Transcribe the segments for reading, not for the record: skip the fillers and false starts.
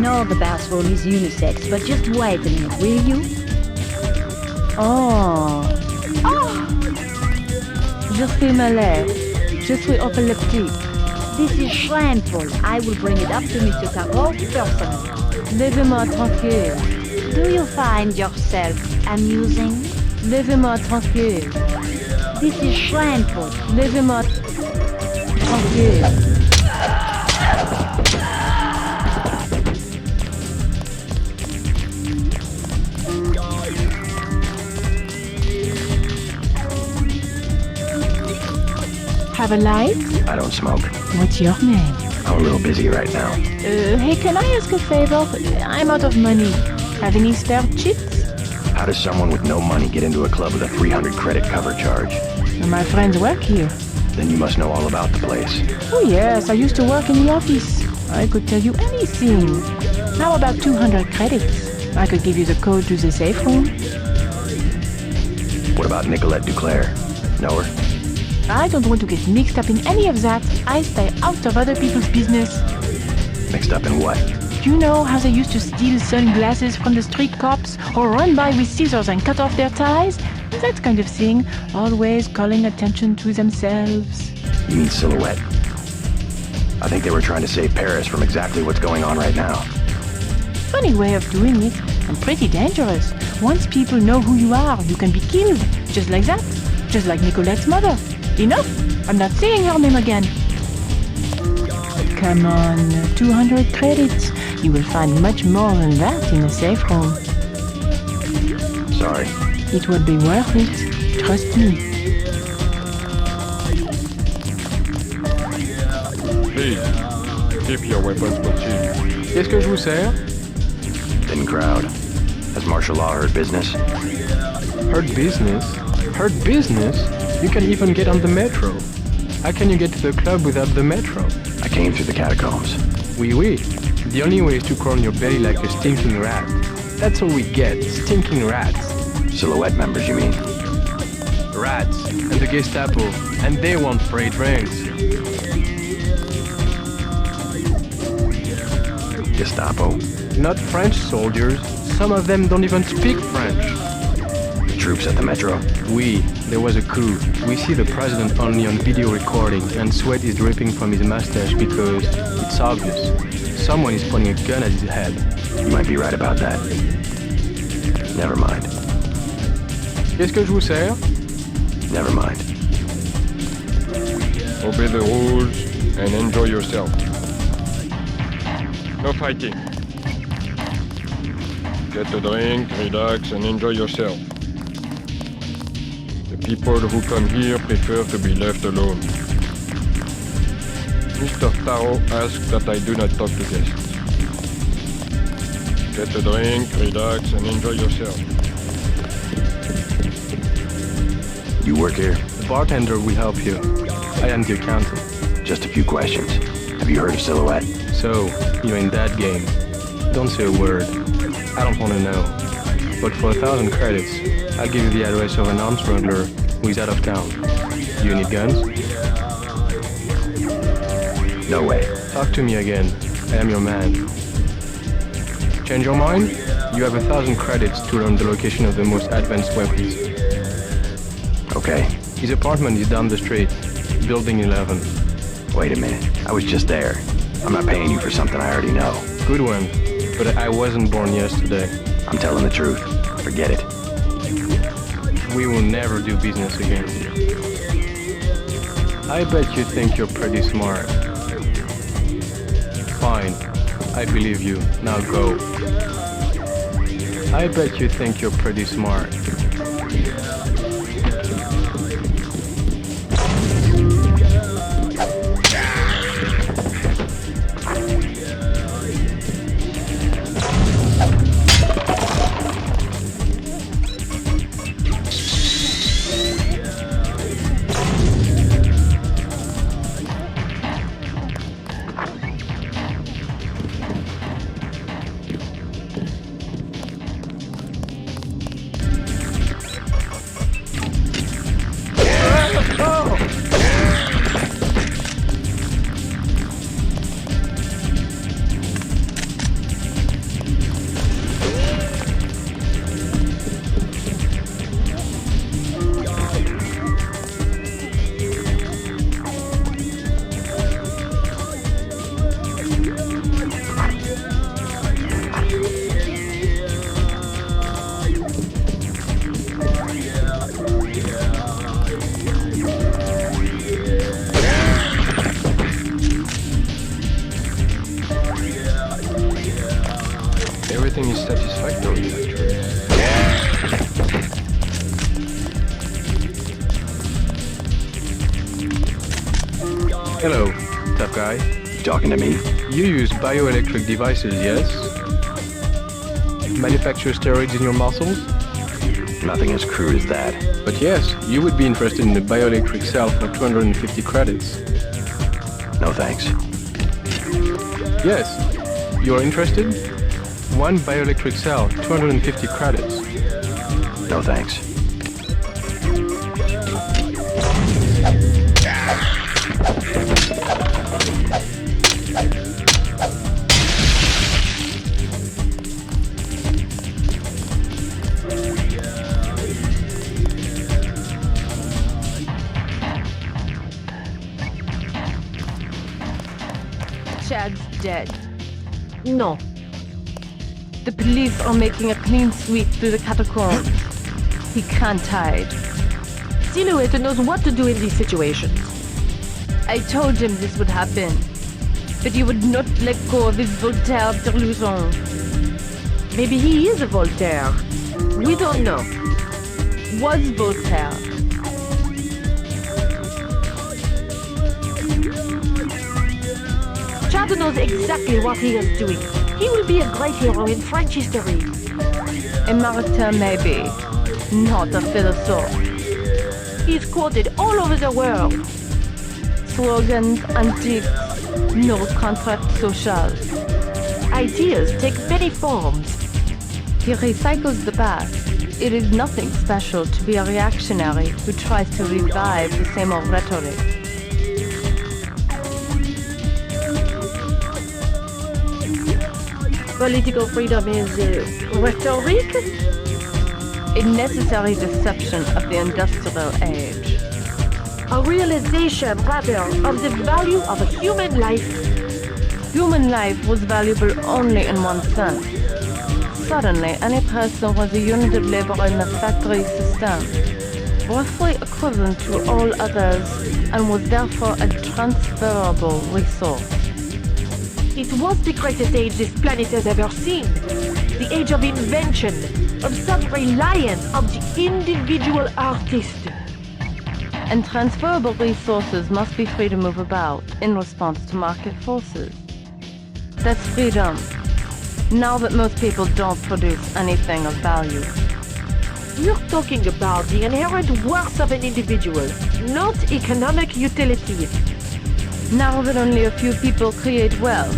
know the bathroom is unisex, but just wait a minute, will you? Oh. Je suis malade. Je suis epileptique. This is shameful. I will bring it up to Mr. Caro personally. Laissez-moi tranquille. Do you find yourself amusing? Laissez-moi tranquille. This is shameful. Laissez-moi tranquille. Have a light? I don't smoke. What's your name? I'm a little busy right now. Hey, can I ask a favor? I'm out of money. Have any spare chips? How does someone with no money get into a club with a 300 credit cover charge? My friends work here. Then you must know all about the place. Oh yes, I used to work in the office. I could tell you anything. How about 200 credits? I could give you the code to the safe room. What about Nicolette Duclair? Know her? I don't want to get mixed up in any of that. I stay out of other people's business. Mixed up in what? You know how they used to steal sunglasses from the street cops or run by with scissors and cut off their ties? That kind of thing, always calling attention to themselves. You mean Silhouette? I think they were trying to save Paris from exactly what's going on right now. Funny way of doing it, and pretty dangerous. Once people know who you are, you can be killed. Just like that. Just like Nicolette's mother. Enough! I'm not saying her name again. Come on, 200 credits. You will find much more than that in the safe room. Sorry. It will be worth it. Trust me. Please, keep your weapons for cheap. Qu'est-ce que je vous sers? Thin crowd. Has martial law heard business? Heard business? Heard business? You can even get on the metro. How can you get to the club without the metro? I came through the catacombs. Oui, oui. The only way is to crawl on your belly like a stinking rat. That's all we get, stinking rats. Silhouette members, you mean? Rats, and the Gestapo, and they want free drinks. Gestapo? Not French soldiers. Some of them don't even speak French. The troops at the metro? Oui, there was a coup. We see the president only on video recording, and sweat is dripping from his mustache because it's obvious. Someone is pointing a gun at his head. You might be right about that. Never mind. Qu'est-ce que je vous sers? Never mind. Obey the rules and enjoy yourself. No fighting. Get a drink, relax, and enjoy yourself. The people who come here prefer to be left alone. Mr. Taro asks that I do not talk to guests. Get a drink, relax, and enjoy yourself. You work here? The bartender will help you. I am the accountant. Just a few questions. Have you heard of Silhouette? So, you're in that game. Don't say a word. I don't want to know. But for 1,000 credits, I'll give you the address of an arms smuggler who is out of town. Do you need guns? No way. Talk to me again. I am your man. Change your mind? You have 1,000 credits to learn the location of the most advanced weapons. Okay. His apartment is down the street, building 11. Wait a minute. I was just there. I'm not paying you for something I already know. Good one. But I wasn't born yesterday. I'm telling the truth. Forget it. We will never do business again. I bet you think you're pretty smart. Fine. I believe you. Now go. I bet you think you're pretty smart. Hello, tough guy. You talking to me? You use bioelectric devices, yes? Manufacture steroids in your muscles? Nothing as crude as that. But yes, you would be interested in a bioelectric cell for 250 credits. No thanks. Yes, you're interested? One bioelectric cell, 250 credits. No thanks. Chad's dead. No. The police are making a clean sweep through the catacombs. He can't hide. Silhouette knows what to do in these situations. I told him this would happen, but he would not let go of his Voltaire delusion. Maybe he is a Voltaire. We don't know. Was Voltaire. Chad knows exactly what he is doing. He will be a great hero in French history. A martyr maybe, not a philosophe. He's quoted all over the world. Slogans, antiques, no contract social. Ideas take many forms. He recycles the past. It is nothing special to be a reactionary who tries to revive the same old rhetoric. Political freedom is rhetoric? A necessary deception of the industrial age. A realization, rather, of the value of a human life. Human life was valuable only in one sense. Suddenly, any person was a unit of labor in the factory system, roughly equivalent to all others, and was therefore a transferable resource. It was the greatest age this planet has ever seen. The age of invention, of self-reliance, of the individual artist. And transferable resources must be free to move about in response to market forces. That's freedom. Now that most people don't produce anything of value. You're talking about the inherent worth of an individual, not economic utility. Now that only a few people create wealth,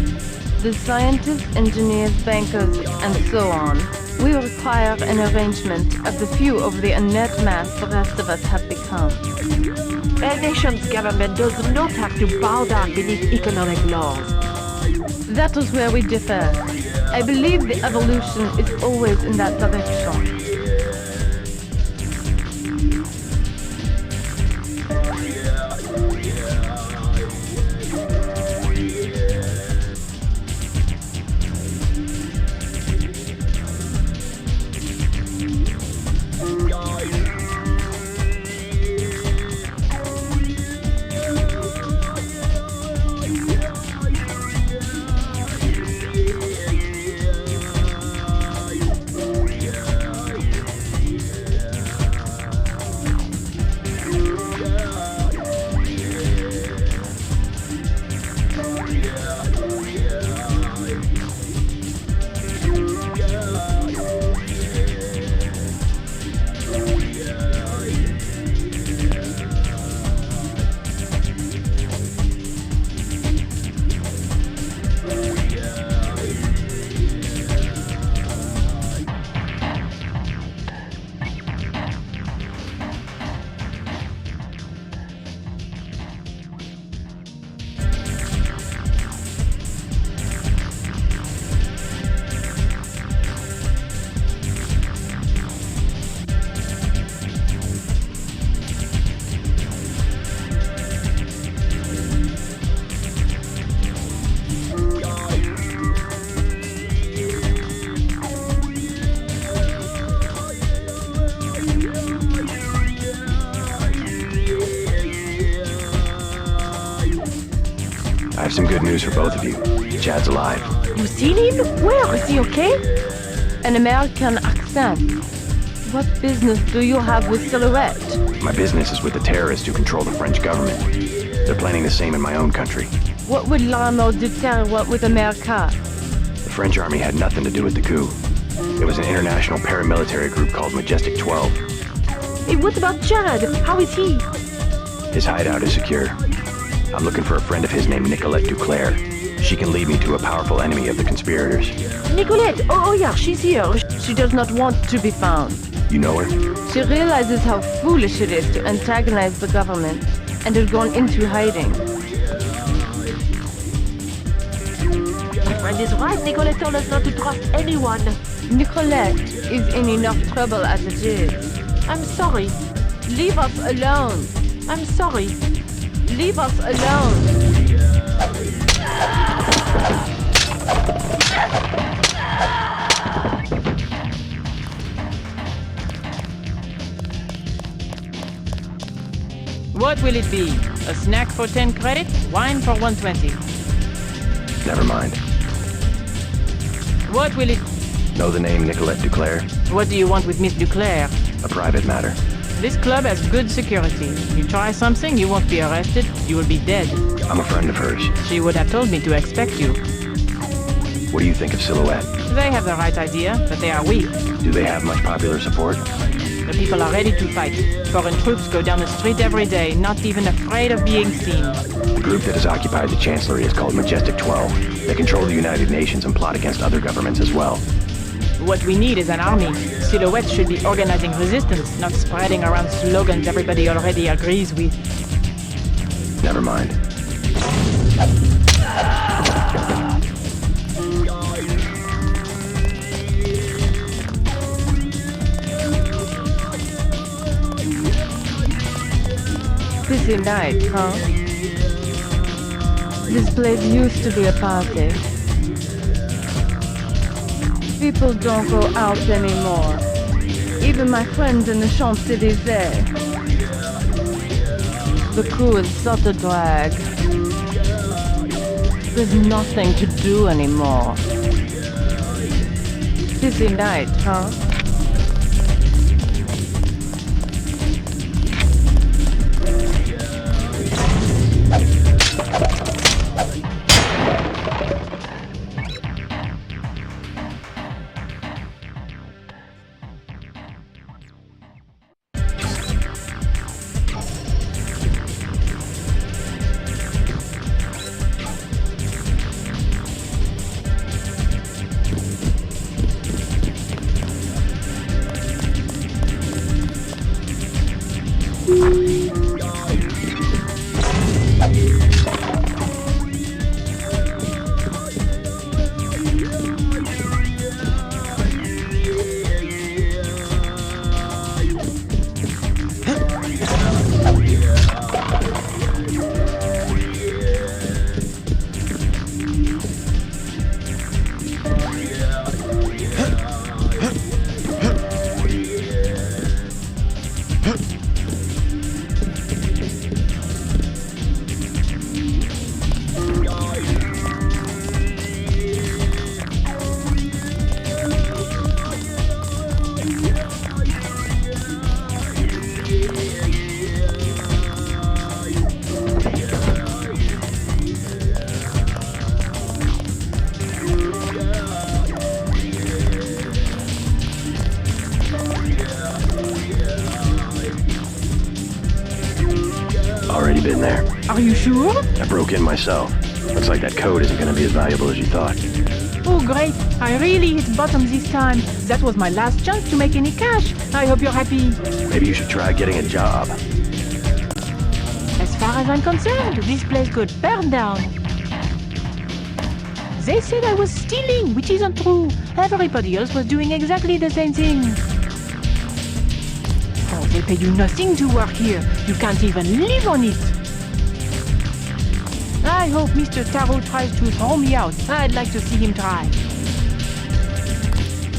the scientists, engineers, bankers, and so on, we require an arrangement of the few over the inert mass the rest of us have become. A nation's government does not have to bow down beneath economic laws. That is where we differ. I believe the evolution is always in that direction. I have some good news for both of you. Chad's alive. You seen him? Where? Is he okay? An American accent. What business do you have with Silhouette? My business is with the terrorists who control the French government. They're planning the same in my own country. What would l'armée de terre want with America? The French army had nothing to do with the coup. It was an international paramilitary group called Majestic 12. Hey, what about Chad? How is he? His hideout is secure. I'm looking for a friend of his named Nicolette Duclair. She can lead me to a powerful enemy of the conspirators. Nicolette! Oh yeah, she's here. She does not want to be found. You know her? She realizes how foolish it is to antagonize the government and has gone into hiding. My friend is right. Nicolette told us not to trust anyone. Nicolette is in enough trouble as it is. I'm sorry. Leave us alone. I'm sorry. Leave us alone. What will it be? A snack for 10 credits? Wine for 120. Never mind. What will it... Know the name Nicolette Duclair? What do you want with Miss Duclair? A private matter. This club has good security. You try something, you won't be arrested. You will be dead. I'm a friend of hers. She would have told me to expect you. What do you think of Silhouette? They have the right idea, but they are weak. Do they have much popular support? The people are ready to fight. Foreign troops go down the street every day, not even afraid of being seen. The group that has occupied the Chancellery is called Majestic 12. They control the United Nations and plot against other governments as well. What we need is an army. Silhouette should be organizing resistance, not spreading around slogans everybody already agrees with. Never mind. Busy night, huh? This place used to be a party. People don't go out anymore. Even my friends in the Champs-Élysées. The coup is such a drag. There's nothing to do anymore. Busy night, huh? Already been there. Are you sure? I broke in myself. Looks like that code isn't gonna be as valuable as you thought. Oh, great. I really hit bottom this time. That was my last chance to make any cash. I hope you're happy. Maybe you should try getting a job. As far as I'm concerned, this place could burn down. They said I was stealing, which isn't true. Everybody else was doing exactly the same thing. Oh, they pay you nothing to work here. You can't even live on it. I hope Mr. Taro tries to throw me out. I'd like to see him try.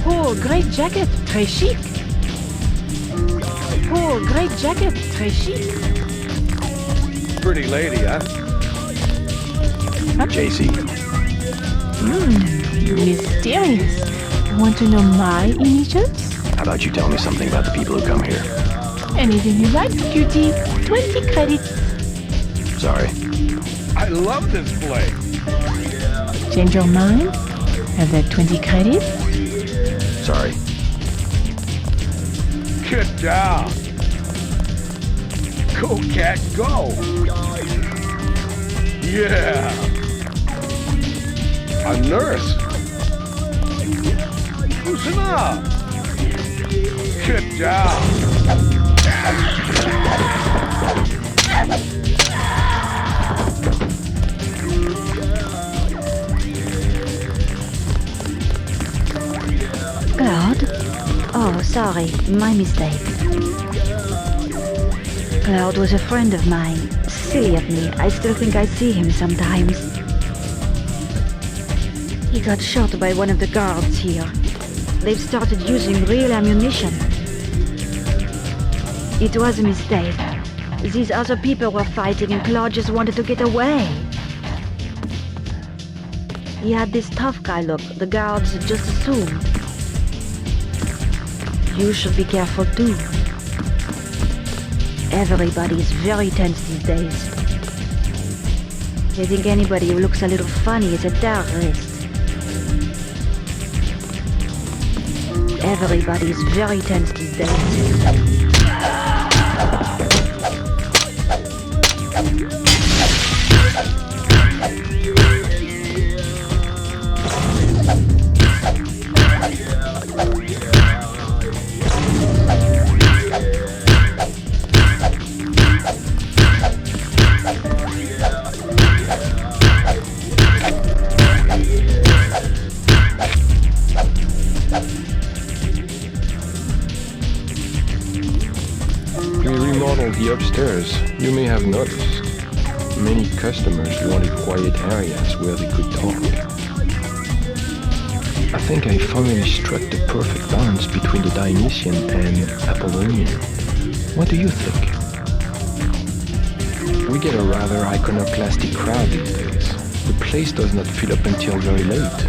Oh, great jacket. Très chic. Oh, great jacket. Très chic. Pretty lady, huh? JC. Mysterious. Want to know my initials? How about you tell me something about the people who come here? Anything you like, cutie. 20 credits. Sorry. I love this place. Change your mind? Have that 20 credits? Sorry. Get down. Go, cat, go. Yeah. A nurse. Loosen up. Get down. Claude? Oh, sorry, my mistake. Claude was a friend of mine. Silly of me, I still think I see him sometimes. He got shot by one of the guards here. They've started using real ammunition. It was a mistake. These other people were fighting and Claude just wanted to get away. He had this tough guy look, the guards just assumed. You should be careful too. Everybody is very tense these days. They think anybody who looks a little funny is a terrorist. Everybody is very tense these days. The upstairs, you may have noticed. Many customers wanted quiet areas where they could talk. I think I finally struck the perfect balance between the Dionysian and Apollonian. What do you think? We get a rather iconoclastic crowd these days. The place does not fill up until very late.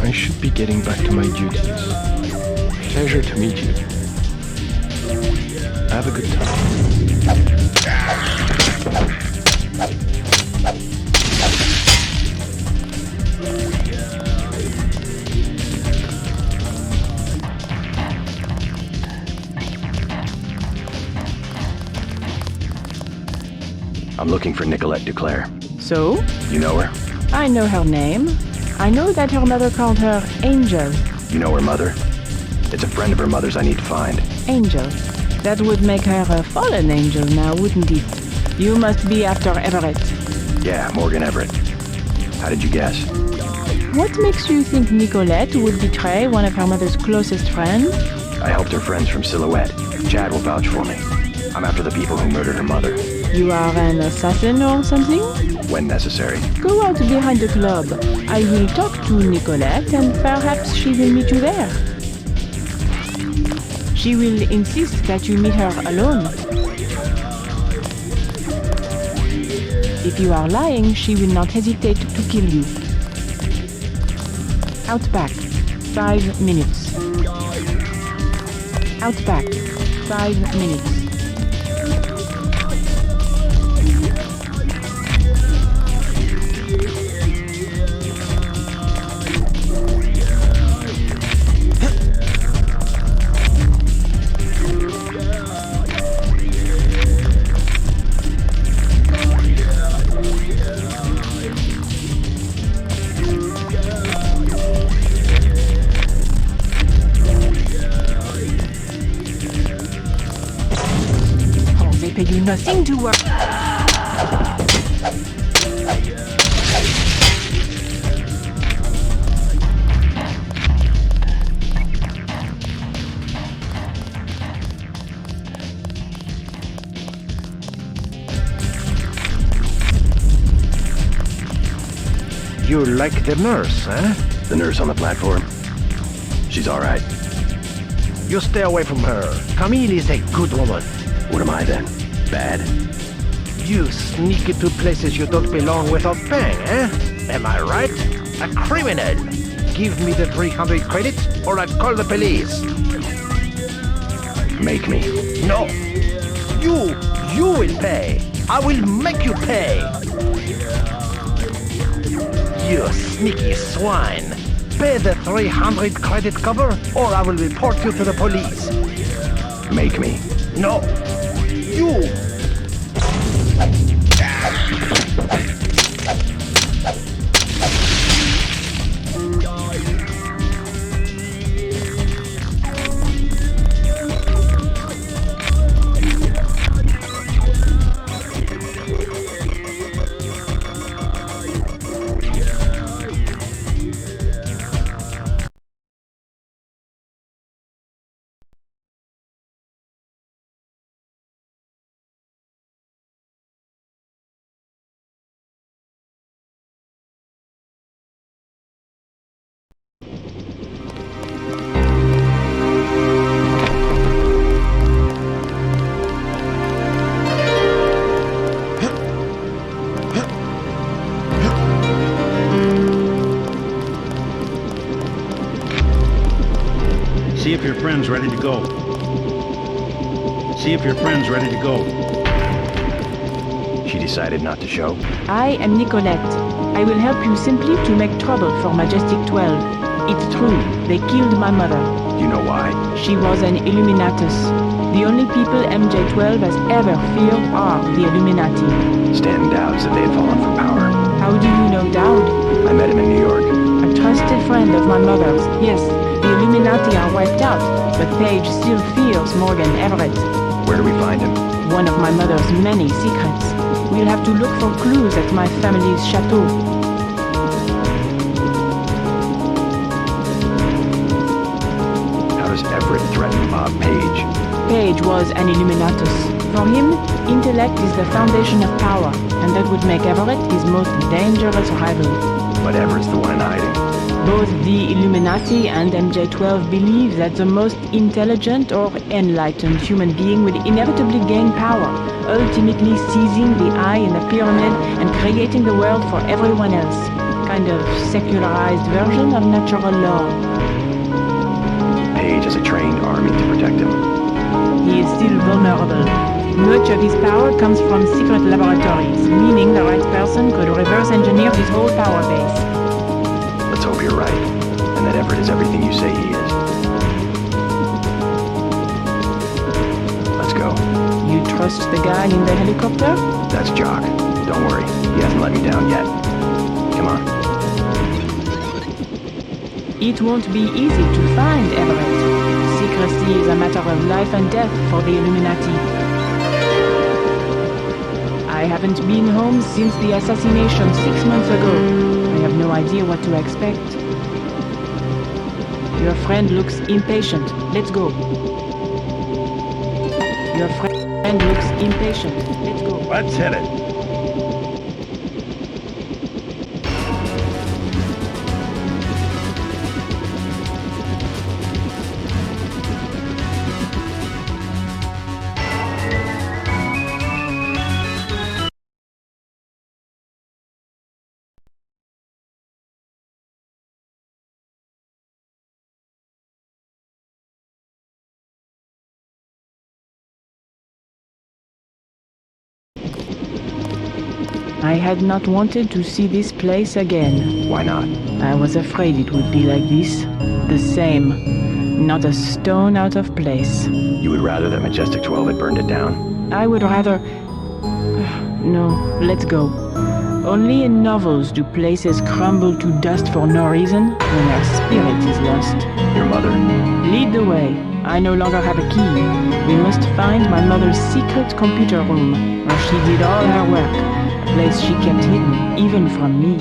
I should be getting back to my duties. Pleasure to meet you. Have a good time. I'm looking for Nicolette Duclair. So? You know her? I know her name. I know that her mother called her Angel. You know her mother? It's a friend of her mother's I need to find. Angel. That would make her a fallen angel now, wouldn't it? You must be after Everett. Yeah, Morgan Everett. How did you guess? What makes you think Nicolette would betray one of her mother's closest friends? I helped her friends from Silhouette. Chad will vouch for me. I'm after the people who murdered her mother. You are an assassin or something? When necessary. Go out behind the club. I will talk to Nicolette and perhaps she will meet you there. She will insist that you meet her alone. If you are lying, she will not hesitate to kill you. Out back, 5 minutes. Out back, 5 minutes. Pay you nothing to work. You like the nurse, huh? The nurse on the platform? She's all right. You stay away from her. Camille is a good woman. What am I then? Bad? You sneak into places you don't belong without paying, eh? Am I right? A criminal. give me the 300 credits or I'll call the police. Make me. No. You will pay. I will make you pay. You sneaky swine. Pay the 300 credit cover or I will report you to the police. Make me. No. You. See if your friend's ready to go. See if your friend's ready to go. She decided not to show? I am Nicolette. I will help you simply to make trouble for Majestic 12. It's true, they killed my mother. You know why? She was an Illuminatus. The only people MJ12 has ever feared are the Illuminati. Stan doubts that they had fallen from power. How do you know Dowd? I met him in New York. A trusted friend of my mother's. Yes, the Illuminati are wiped out, but Paige still fears Morgan Everett. Where do we find him? One of my mother's many secrets. We'll have to look for clues at my family's chateau. How does Everett threaten Bob Page? Page was an Illuminatus. For him, intellect is the foundation of power, and that would make Everett his most dangerous rival. But Everett's the one in hiding. Both the Illuminati and MJ12 believe that the most intelligent or enlightened human being will inevitably gain power, ultimately seizing the eye in the pyramid and creating the world for everyone else. Kind of secularized version of natural law. Page has a trained army to protect him. He is still vulnerable. Much of his power comes from secret laboratories, meaning the right person could reverse engineer his whole power base. Let's hope you're right, and that Everett is everything you say he is. Let's go. You trust the guy in the helicopter? That's Jock. Don't worry, he hasn't let me down yet. Come on. It won't be easy to find Everett. Secrecy is a matter of life and death for the Illuminati. I haven't been home since the assassination 6 months ago. I have no idea what to expect. Your friend looks impatient. Let's go. Your friend looks impatient. Let's go. Let's hit it. I had not wanted to see this place again. Why not? I was afraid it would be like this. The same. Not a stone out of place. You would rather that Majestic 12 had burned it down? I would rather... No, let's go. Only in novels do places crumble to dust for no reason when their spirit is lost. Your mother? Lead the way. I no longer have a key. We must find my mother's secret computer room, where she did all her work. A place she kept hidden, even from me.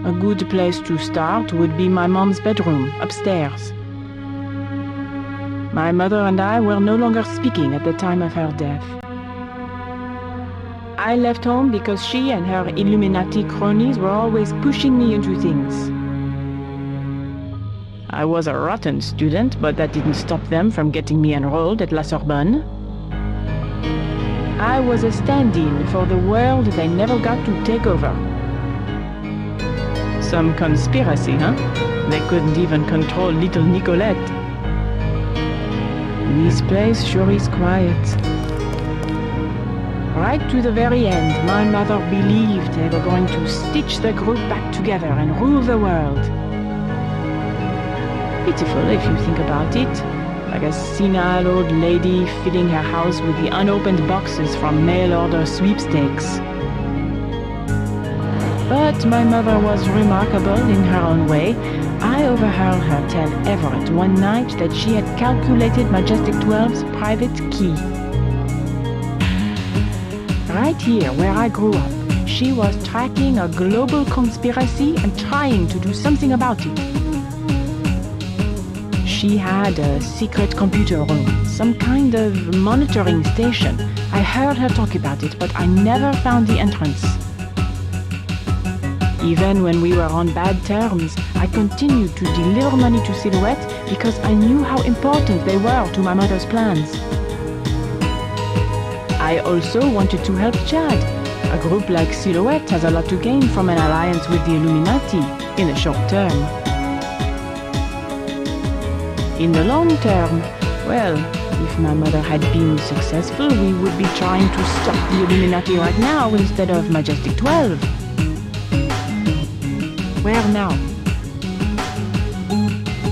A good place to start would be my mom's bedroom, upstairs. My mother and I were no longer speaking at the time of her death. I left home because she and her Illuminati cronies were always pushing me into things. I was a rotten student, but that didn't stop them from getting me enrolled at La Sorbonne. I was a stand-in for the world they never got to take over. Some conspiracy, huh? They couldn't even control little Nicolette. This place sure is quiet. Right to the very end, my mother believed they were going to stitch the group back together and rule the world. Pitiful if you think about it, like a senile old lady filling her house with the unopened boxes from mail-order sweepstakes. But my mother was remarkable in her own way. I overheard her tell Everett one night that she had calculated Majestic 12's private key. Right here, where I grew up, she was tracking a global conspiracy and trying to do something about it. She had a secret computer room, some kind of monitoring station. I heard her talk about it, but I never found the entrance. Even when we were on bad terms, I continued to deliver money to Silhouette because I knew how important they were to my mother's plans. I also wanted to help Chad. A group like Silhouette has a lot to gain from an alliance with the Illuminati in the short term. In the long term, well, if my mother had been successful, we would be trying to stop the Illuminati right now instead of Majestic 12. Where now?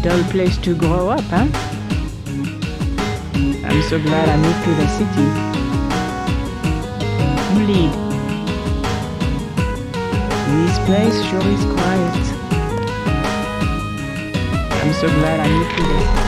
Dull place to grow up, huh? I'm so glad I moved to the city. You lead. This place sure is quiet. I'm so glad I moved to the city.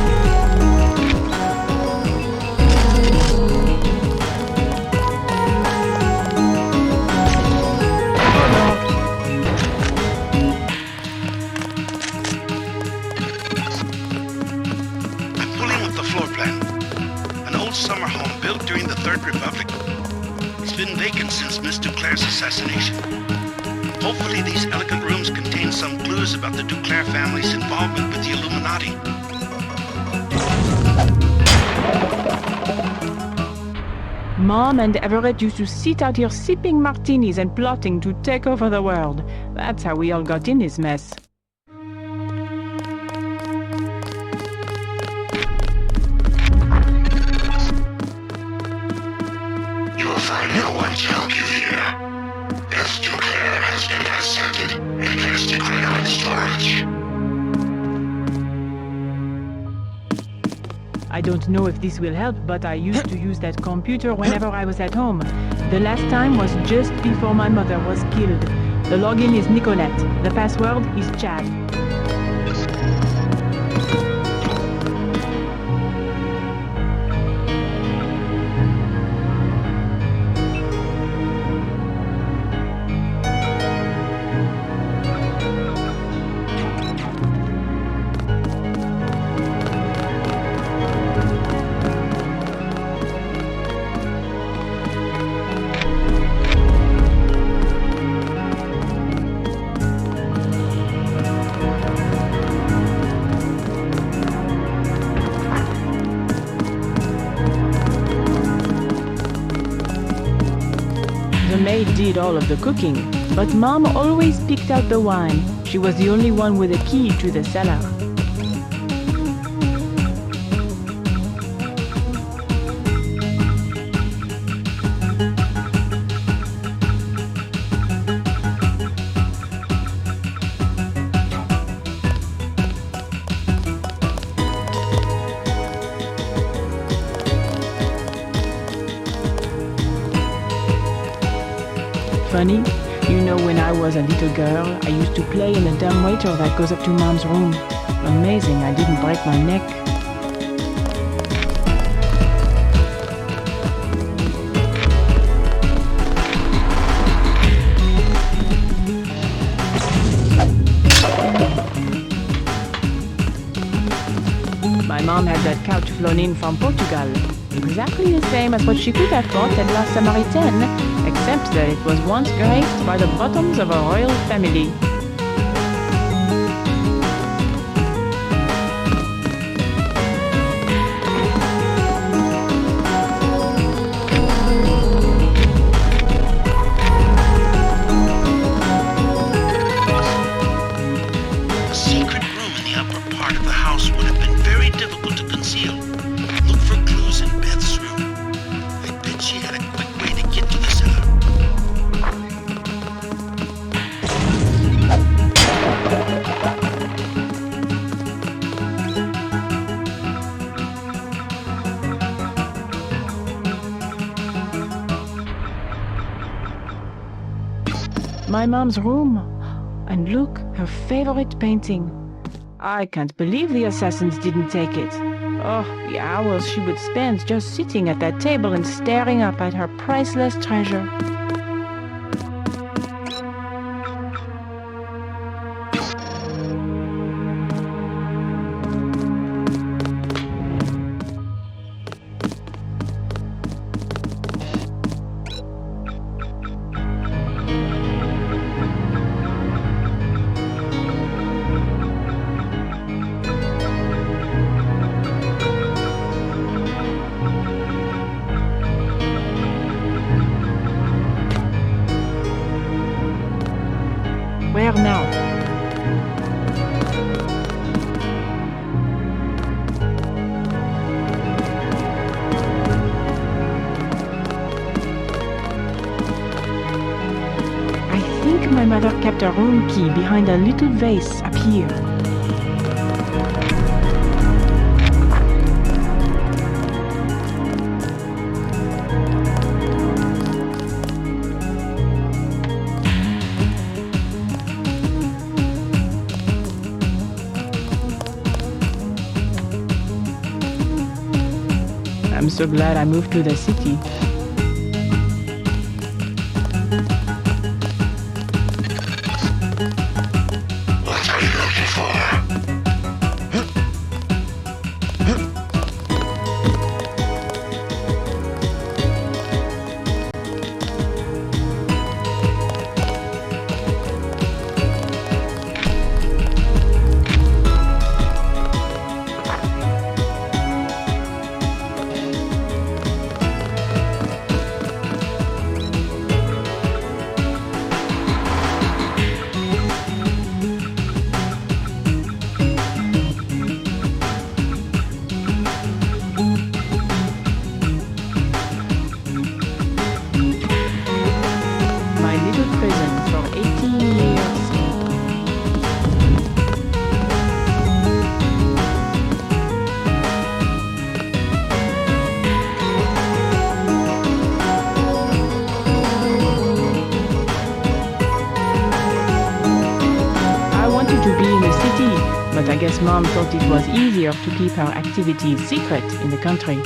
Summer home built during the Third Republic. It's been vacant since Miss Duclair's assassination. Hopefully these elegant rooms contain some clues about the Duclair family's involvement with the Illuminati. Mom and Everett used to sit out here sipping martinis and plotting to take over the world. That's how we all got in this mess. No one to help you here. If Duclair has been ascended, it is declared storage. I don't know if this will help, but I used to use that computer whenever I was at home. The last time was just before my mother was killed. The login is Nicolette. The password is Chad. The maid did all of the cooking, but Mom always picked out the wine. She was the only one with a key to the cellar. Funny, you know, when I was a little girl, I used to play in the dumbwaiter that goes up to Mom's room. Amazing, I didn't break my neck. My mom had that couch flown in from Portugal. Exactly the same as what she could have bought at La Samaritaine, except that it was once graced by the bottoms of a royal family. My mom's room. And look, her favorite painting. I can't believe the assassins didn't take it. Oh, the hours she would spend just sitting at that table and staring up at her priceless treasure. Where now? I think my mother kept a room key behind a little vase up here. I'm so glad I moved to the city. What are you looking for? My little prison for 18 years. I wanted to be in the city, but I guess Mom thought it was easier to keep her activities secret in the country.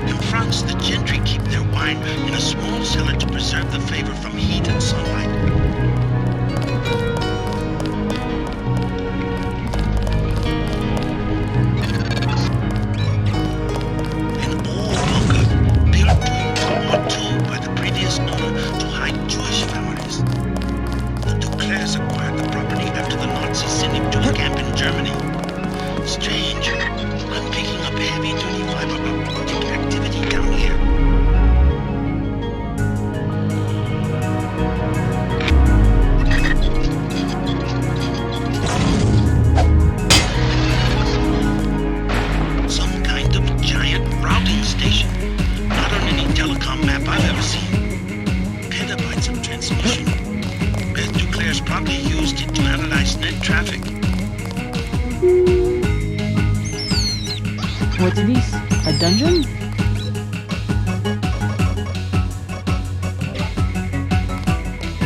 In France, the gentry keep their wine in a small cellar to preserve the flavor from heat and sunlight. An old bunker built during World War II by the previous owner to hide Jewish families. The Duclairs acquired the property after the Nazis sent him to a camp in Germany. Strange. I'm picking up heavy-duty fiber optic activity down here. Some kind of giant routing station. Not on any telecom map I've ever seen. Petabytes of transmission. Beth Duclair's probably used it to analyze net traffic. What's this? A dungeon?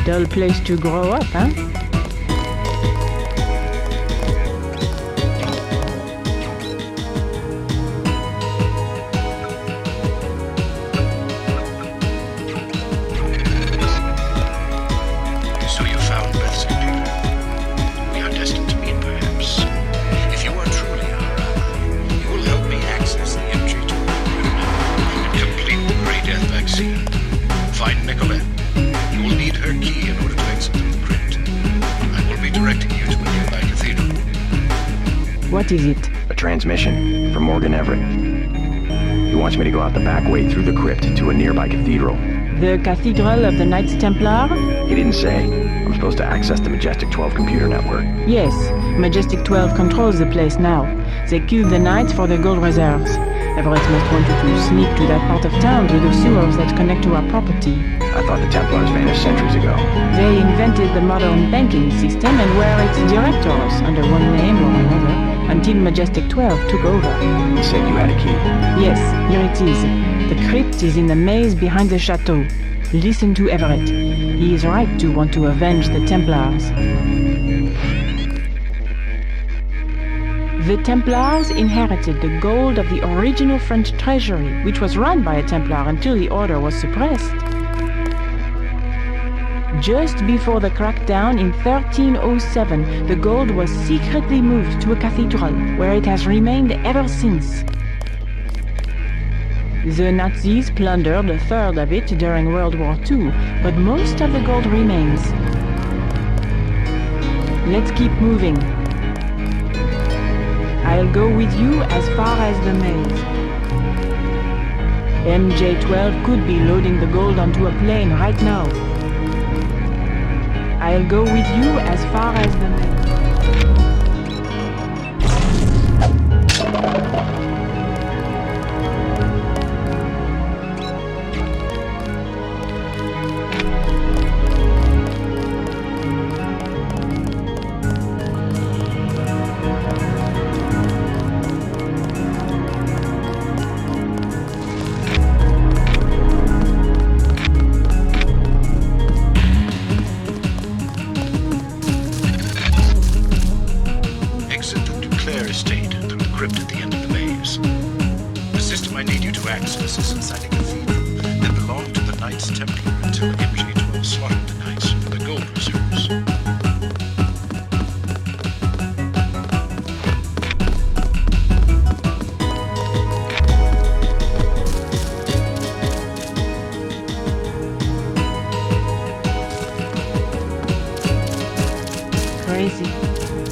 Dull place to grow up, huh? So you found Beth's computer. We are destined to meet, perhaps. If you are truly our ally, you will help me access What is it? A transmission from Morgan Everett. He wants me to go out the back way through the crypt to a nearby cathedral. The Cathedral of the Knights Templar? He didn't say. I'm supposed to access the Majestic 12 computer network. Yes, Majestic 12 controls the place now. They killed the Knights for their gold reserves. Everett must want you to sneak to that part of town through the sewers that connect to our property. I thought the Templars vanished centuries ago. They invented the modern banking system and were its directors under one name or another until Majestic 12 took over. You said you had a key. Yes, here it is. The crypt is in the maze behind the chateau. Listen to Everett. He is right to want to avenge the Templars. The Templars inherited the gold of the original French treasury, which was run by a Templar until the order was suppressed. Just before the crackdown in 1307, the gold was secretly moved to a cathedral, where it has remained ever since. The Nazis plundered a third of it during World War II, but most of the gold remains. Let's keep moving. I'll go with you as far as the maze. MJ-12 could be loading the gold onto a plane right now. I'll go with you as far as the maze.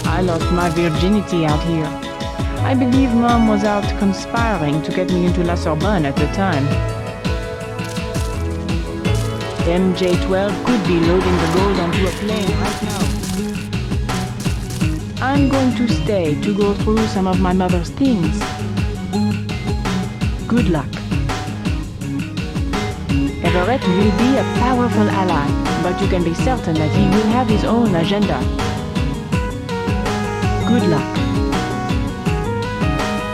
I lost my virginity out here. I believe Mom was out conspiring to get me into La Sorbonne at the time. MJ-12 could be loading the gold onto a plane right now. I'm going to stay to go through some of my mother's things. Good luck. Everett will be a powerful ally, but you can be certain that he will have his own agenda. Good luck.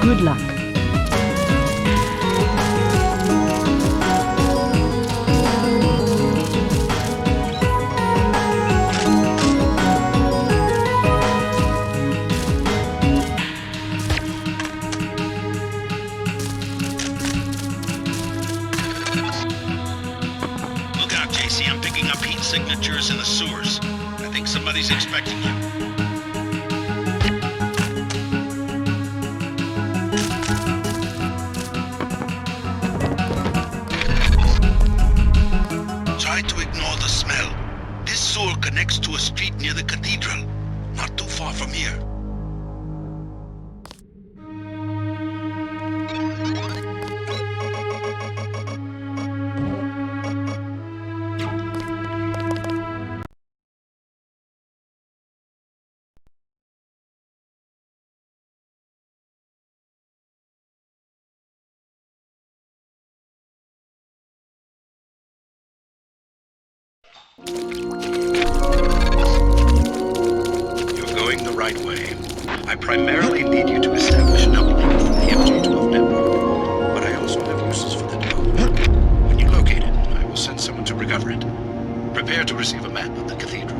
Good luck. Look out, JC. I'm picking up heat signatures in the sewers. I think somebody's expecting you. Connects to a street near the cathedral, not too far from here. The right way. I primarily need you to establish an uplink for the MJ-12 network, but I also have uses for the node. When you locate it, I will send someone to recover it. Prepare to receive a map of the cathedral.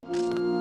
Bye.